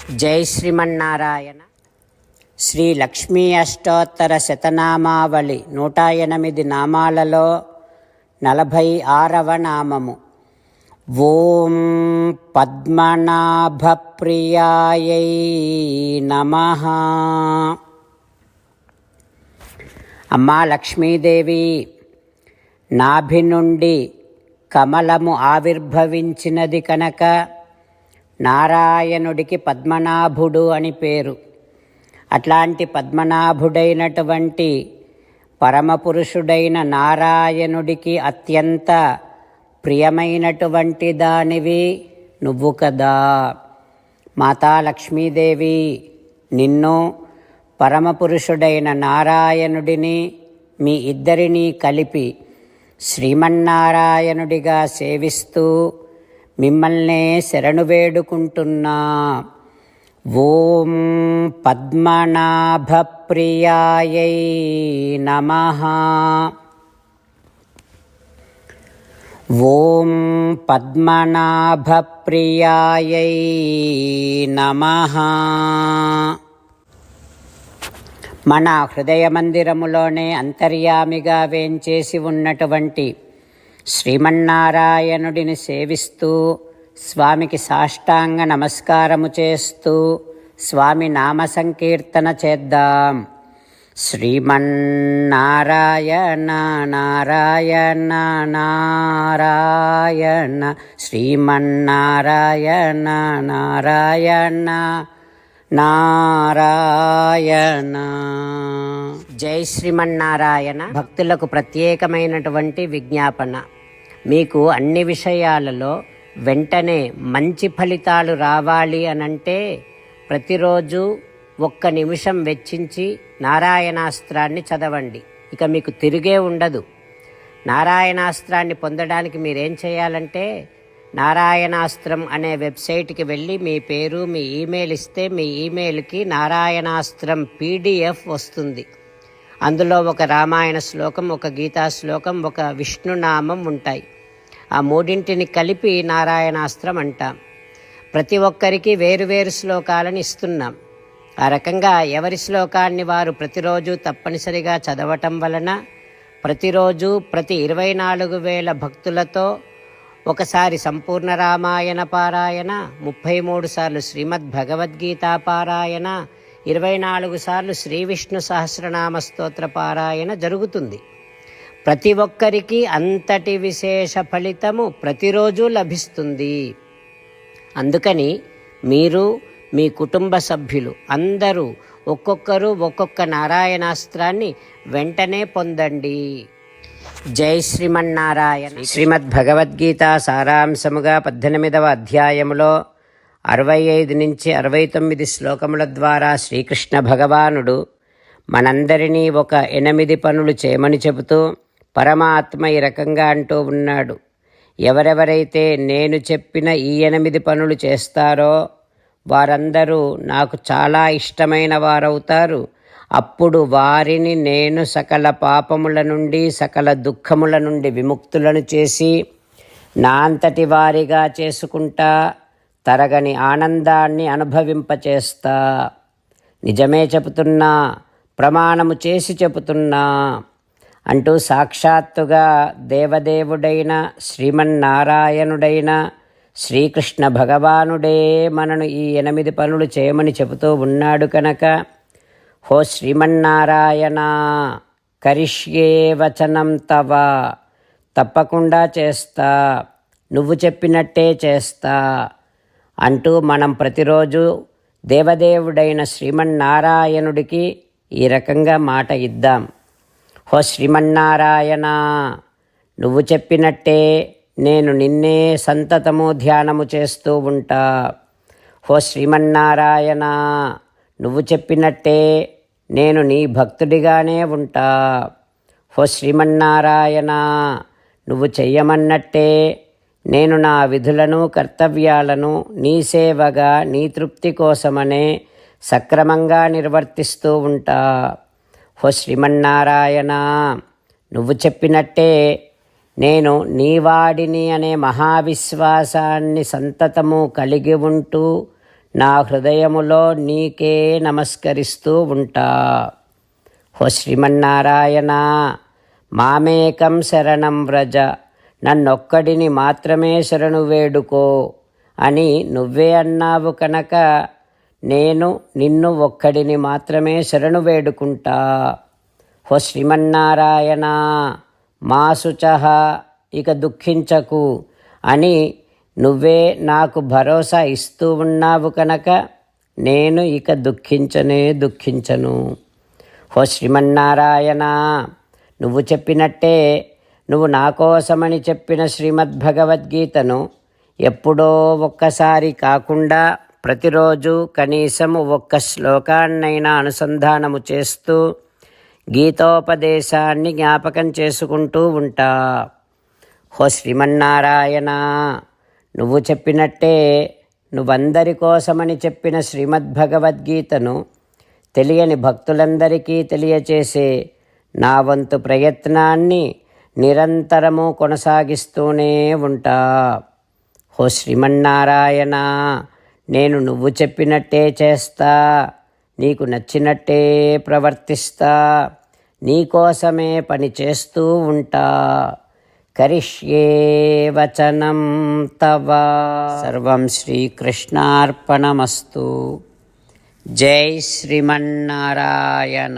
జై శ్రీమన్నారాయణ. శ్రీ లక్ష్మీ అష్టోత్తర శతనామావళి 108 నామాలలో 46వ నామము. ఓం పద్మనాభప్రియాయై నమః. అమ్మా లక్ష్మీదేవి, నాభి నుండి కమలము ఆవిర్భవించినది కనుక నారాయణుడికి పద్మనాభుడు అని పేరు. అట్లాంటి పద్మనాభుడైనటువంటి పరమపురుషుడైన నారాయణుడికి అత్యంత ప్రియమైనటువంటి దానివి నువ్వు కదా. మాతా లక్ష్మీదేవి, నిన్ను పరమపురుషుడైన నారాయణుడిని మీ ఇద్దరినీ కలిపి శ్రీమన్నారాయణుడిగా సేవిస్తూ మిమ్మల్నే శరణు వేడుకుంటున్నా. ఓం పద్మనాభప్రియాయై నమః. ఓం పద్మనాభప్రియాయై నమః. మన హృదయ మందిరములోనే అంతర్యామిగా వేంచేసి ఉన్నటువంటి శ్రీమన్నారాయణుడిని సేవిస్తూ స్వామికి సాష్టాంగ నమస్కారము చేస్తూ స్వామి నామ సంకీర్తన చేద్దాం. శ్రీమన్నారాయణ నారాయణ నారాయణ, శ్రీమన్నారాయణ నారాయణ నారాయణ. జై శ్రీమన్నారాయణ. భక్తులకు ప్రత్యేకమైనటువంటి విజ్ఞాపన. మీకు అన్ని విషయాలలో వెంటనే మంచి ఫలితాలు రావాలి అనంటే ప్రతిరోజు 1 నిమిషం వెచ్చించి నారాయణాస్త్రాన్ని చదవండి. ఇక మీకు తిరిగే ఉండదు. నారాయణాస్త్రాన్ని పొందడానికి మీరేం చేయాలంటే నారాయణాస్త్రం అనే వెబ్సైట్కి వెళ్ళి మీ పేరు, మీ ఈమెయిల్ ఇస్తే మీ ఈమెయిల్కి నారాయణాస్త్రం PDF వస్తుంది. అందులో ఒక రామాయణ శ్లోకం, ఒక గీతా శ్లోకం, ఒక విష్ణునామం ఉంటాయి. ఆ మూడింటిని కలిపి నారాయణాస్త్రం అంటాం. ప్రతి ఒక్కరికి వేరువేరు శ్లోకాలను ఇస్తున్నాం. ఆ రకంగా ఎవరి శ్లోకాన్ని వారు ప్రతిరోజు తప్పనిసరిగా చదవటం వలన ప్రతిరోజు ప్రతి 24,000 భక్తులతో ఒకసారి సంపూర్ణ రామాయణ పారాయణ, 33 సార్లు శ్రీమద్ భగవద్గీత పారాయణ, 24 సార్లు శ్రీ విష్ణు సహస్రనామ స్తోత్ర పారాయణ జరుగుతుంది. ప్రతి ఒక్కరికి అంతటి విశేష ఫలితము ప్రతిరోజు లభిస్తుంది. అందుకని మీరు, మీ కుటుంబ సభ్యులు అందరూ ఒక్కొక్కరు ఒక్కొక్క నారాయణాస్త్రాన్ని వెంటనే పొందండి. జై శ్రీమన్నారాయణ. శ్రీమద్ భగవద్గీత సారాంశముగా 18వ అధ్యాయములో 65 నుంచి 69 శ్లోకముల ద్వారా శ్రీకృష్ణ భగవానుడు మనందరినీ ఒక 8 పనులు చేయమని చెబుతూ పరమాత్మ ఈ రకంగా అంటూ ఉన్నాడు. ఎవరెవరైతే నేను చెప్పిన ఈ 8 పనులు చేస్తారో వారందరూ నాకు చాలా ఇష్టమైన వారవుతారు. అప్పుడు వారిని నేను సకల పాపముల నుండి, సకల దుఃఖముల నుండి విముక్తులను చేసి నా అంతటి వారిగా చేసుకుంటా, తరగని ఆనందాన్ని అనుభవింపచేస్తా. నిజమే చెబుతున్నా, ప్రమాణము చేసి చెబుతున్నా అంటూ సాక్షాత్తుగా దేవదేవుడైన శ్రీమన్నారాయణుడైన శ్రీకృష్ణ భగవానుడే మనను ఈ 8 పనులు చేయమని చెబుతూ ఉన్నాడు కనుక, హో శ్రీమన్నారాయణ, కరిష్యే వచనం తవ, తప్పకుండా చేస్తా, నువ్వు చెప్పినట్టే చేస్తా అంటూ మనం ప్రతిరోజు దేవదేవుడైన శ్రీమన్నారాయణుడికి ఈ రకంగా మాట ఇద్దాం. హో శ్రీమన్నారాయణ, నువ్వు చెప్పినట్టే నేను నిన్నే సంతతము ధ్యానము చేస్తూ ఉంటా. హో శ్రీమన్నారాయణ, నువ్వు చెప్పినట్టే నేను నీ భక్తుడిగానే ఉంటా. హో శ్రీమన్నారాయణ, నువ్వు చెయ్యమన్నట్టే నేను నా విధులను, కర్తవ్యాలను నీ సేవగా, నీ తృప్తి కోసమనే సక్రమంగా నిర్వర్తిస్తూ ఉంటా. హో శ్రీమన్నారాయణ, నువ్వు చెప్పినట్టే నేను నీవాడిని అనే మహావిశ్వాసాన్ని సంతతము కలిగి ఉంటూ నా హృదయములో నీకే నమస్కరిస్తూ ఉంటా. ఓ శ్రీమన్నారాయణ, మామేకం శరణం వ్రజ, నన్నొక్కడిని మాత్రమే శరణు వేడుకో అని నువ్వే అన్నావు కనుక నేను నిన్ను ఒక్కడిని మాత్రమే శరణు వేడుకుంటా. ఓ శ్రీమన్నారాయణ, మా శుచః, ఇక దుఃఖించకు అని నువ్వే నాకు భరోసా ఇస్తూ ఉన్నావు కనుక నేను ఇక దుఃఖించను. ఓ శ్రీమన్నారాయణ, నువ్వు చెప్పినట్టే నువ్వు నా కోసమని చెప్పిన శ్రీమద్భగవద్గీతను ఎప్పుడో ఒక్కసారి కాకుండా ప్రతిరోజు కనీసము ఒక్క శ్లోకాన్నైనా అనుసంధానము చేస్తూ గీతోపదేశాన్ని జ్ఞాపకం చేసుకుంటూ ఉంటా. ఓ శ్రీమన్నారాయణ, నువ్వు చెప్పినట్టే నువ్వందరి కోసమని చెప్పిన శ్రీమద్భగవద్గీతను తెలియని భక్తులందరికీ తెలియచేసే నా వంతు ప్రయత్నాన్ని నిరంతరము కొనసాగిస్తూనే ఉంటా. ఓ శ్రీమన్నారాయణ, నేను నువ్వు చెప్పినట్టే చేస్తా, నీకు నచ్చినట్టే ప్రవర్తిస్తా, నీకోసమే పని చేస్తూ ఉంటా. కరిష్యే వచనం తవ. సర్వం శ్రీకృష్ణార్పణమస్తు. జై శ్రీమన్నారాయణ.